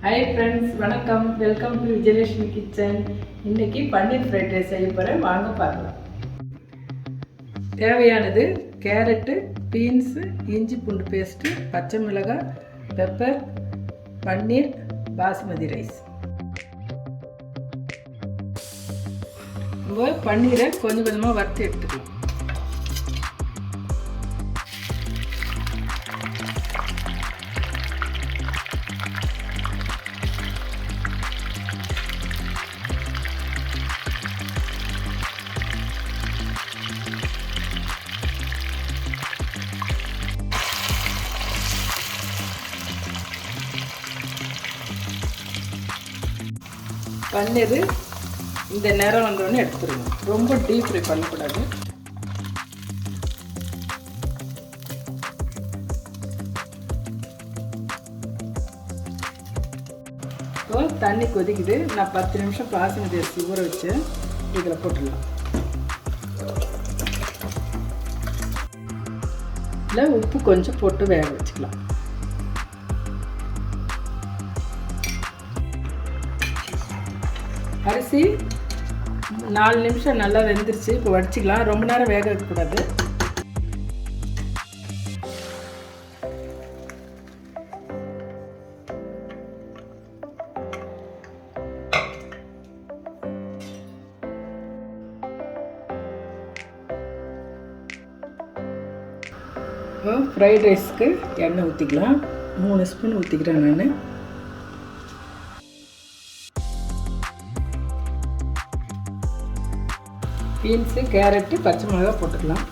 Hi friends, வணக்கம். Welcome to Vijayalakshmi kitchen. இன்னைக்கு பன்னீர் fried rice செய்ய போறேன். வாங்க பார்க்கலாம். தேவையானது கேரட், பீன்ஸ், இஞ்சி பூண்டு பேஸ்ட், பச்சை மிளகாய், பெப்பர், பன்னீர், பாஸ்மதி ரைஸ். நம்ம பன்னீரை கொஞ்சம் கொஞ்சமாக வறுத்து எடுத்துக்கலாம். பன்னீர் இந்த நேரம் வந்தோடனே எடுத்துருங்க. ரொம்ப டீப் ஃப்ரை பண்ணக்கூடாது. இப்போ தண்ணி கொதிக்குது. நான் 10 நிமிஷம் பாஸ்மதி அரிசி ஊற வச்சு இதில் போட்டுடலாம். இல்லை உப்பு கொஞ்சம் போட்டு வேக வச்சுக்கலாம். அரிசி 4 நிமிஷம் நல்லா வெந்துருச்சு. இப்போ வடிச்சிக்கலாம். ரொம்ப நேரம் வேக வைக்கக்கூடாது. இப்போ ஃப்ரைட் ரைஸ்க்கு எண்ணெய் ஊற்றிக்கலாம். 3 ஸ்பூன் ஊற்றிக்கிறேன் நான். பீன்ஸு, கேரட்டு, பச்சை மிளகாய் போட்டுக்கலாம்.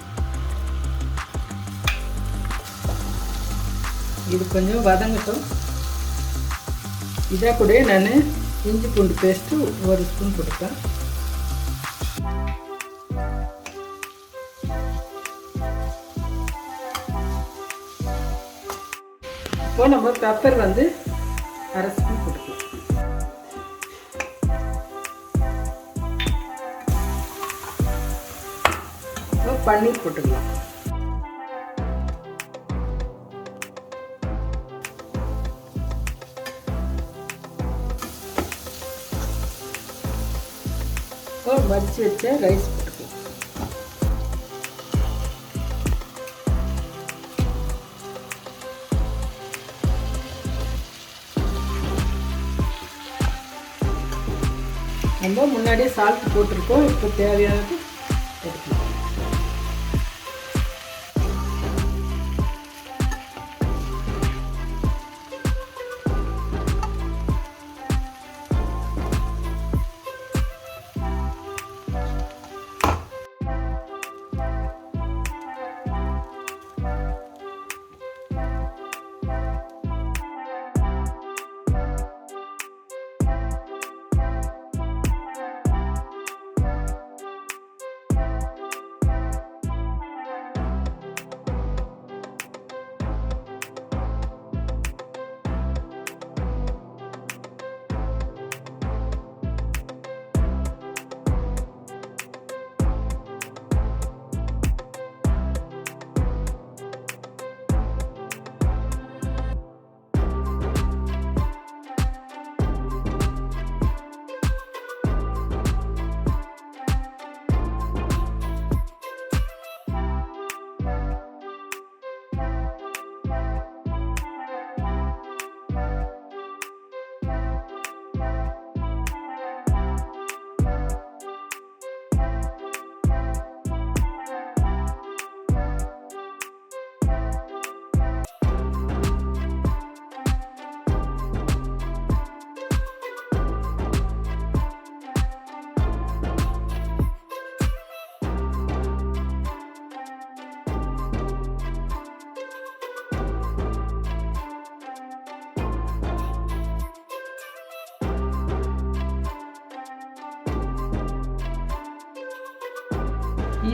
இது கொஞ்சம் வதங்கட்டும். இதாக கூட நான் இஞ்சி பூண்டு பேஸ்ட்டு 1 ஸ்பூன் போட்டுப்பேன். இப்போ நம்ம பெப்பர் 1/2 ஸ்பூன் போட்டுக்கலாம். பன்னீர் போட்டுக்கலாம். வடிச்சு வச்ச ரைஸ் போட்டுக்கலாம். நம்ம முன்னாடியே சால்ட் போட்டிருக்கோம். இப்போ தேவையானது எடுக்கலாம்.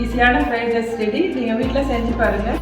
ஈஸியான ஃப்ரைட் ரைஸ் ரெடி. நீங்கள் வீட்டில் செஞ்சு பாருங்கள்.